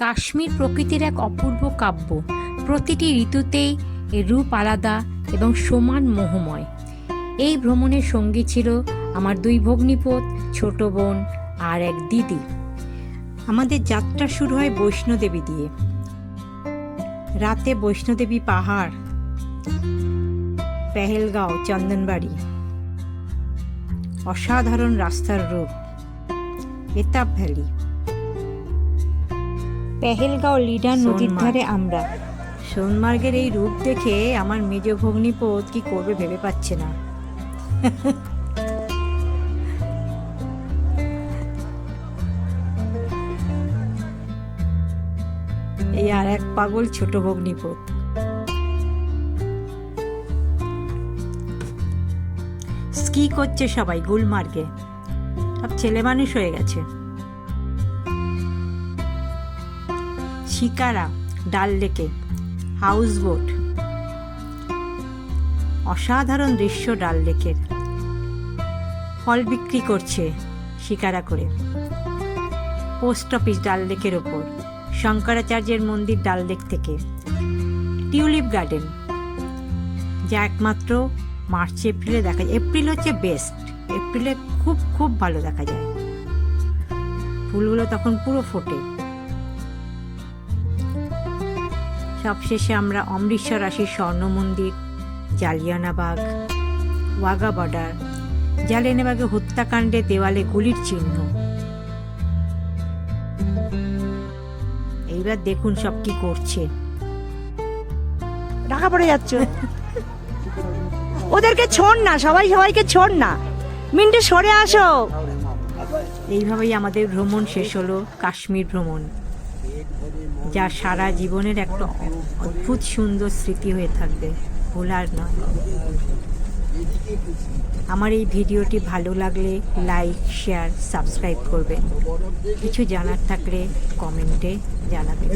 কাশ্মীর প্রকৃতির এক অপূর্ব কাব্য। প্রতিটি ঋতুতেই এর রূপ আলাদা এবং সমান মোহময়। এই ভ্রমণের সঙ্গী ছিল আমার দুই ভগ্নিপোত, ছোট বোন আর এক দিদি। আমাদের যাত্রা শুরু হয় বৈষ্ণোদেবী দিয়ে। রাতে বৈষ্ণোদেবী পাহাড়, পেহেলগাঁও, চন্দনবাড়ি, অসাধারণ রাস্তার রূপ, বেতাব ভ্যালি, পেহেলগাঁও লিডার নদীর ধারে আমরা। সোনমার্গের এই রূপ দেখে আমার মেজ ভগ্নিপোত কি করবে ভেবে পাচ্ছে না। এই আর এক পাগল ছোট ভগ্নিপোত। স্কি করছে সবাই গুলমার্গে, সব ছেলে মানুষ হয়ে গেছে। শিকারা, ডাল লেকে, হাউস বোট, অসাধারণ দৃশ্য ডাল লেকের। ফল বিক্রি করছে শিকারা করে। পোস্ট অফিস ডাল লেকের ওপর, শঙ্করাচার্যের মন্দির ডাল লেক থেকে। টিউলিপ গার্ডেন, যা একমাত্র মার্চ এপ্রিলে দেখা যায়। এপ্রিল হচ্ছে বেস্ট, এপ্রিলে খুব খুব ভালো দেখা যায়, ফুলগুলো তখন পুরো ফোটে। সবশেষে আমরা অমৃতসর আসি স্বর্ণ মন্দির, জালিয়ানাবাগ, ওয়াঘা বর্ডার, জালিয়ানাবাগে হত্যাকাণ্ডে দেওয়ালে গুলির চিহ্ন। এইবার দেখুন সব কি করছে। ঢাকা পড়ে যাচ্ছে। ওদেরকে ছোড় না, সবাইকে ছোড় না, মিন্টু সরে আসো। এইভাবেই আমাদের ভ্রমণ শেষ হলো, কাশ্মীর ভ্রমণ, যা সারা জীবনের একটা অদ্ভুত সুন্দর স্মৃতি হয়ে থাকবে, ভোলার নয়। আমার এই ভিডিওটি ভালো লাগলে লাইক, শেয়ার, সাবস্ক্রাইব করবেন। কিছু জানার থাকলে কমেন্টে জানাবেন।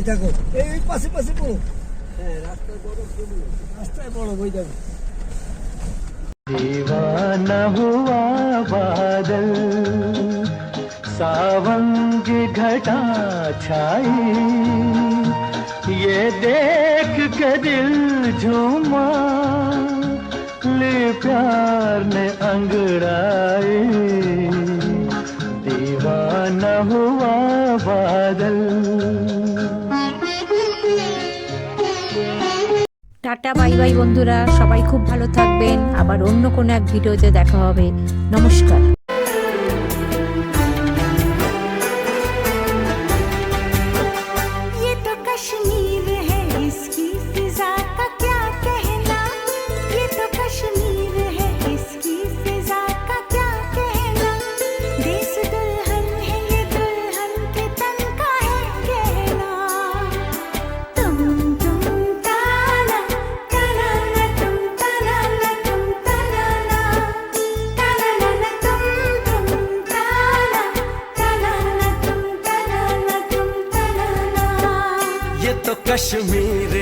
दीवाना हुआ बादल, सावन की घटा छाई, ये देख के दिल झूमा, ले प्यार ने अंगड़ाई। दीवाना हुआ बादल। টাটা, বাই বাই বন্ধুরা, সবাই খুব ভালো থাকবেন। আবার অন্য কোনো এক ভিডিওতে দেখা হবে। নমস্কার। ये तो कश्मीर है, इसकी फिजा का क्या कहना। ये तो कश्मीर है, इसकी फिजा का क्या कहना। देश दुल्हन है, ये दुल्हन के तन का है कहना। तुम ताना ताना ना, तुम ताना ना, तुम ताना ना, ताना ना तुम ताना ताना ना, तुम ताना ना, तुम ताना ना। ये तो कश्मीर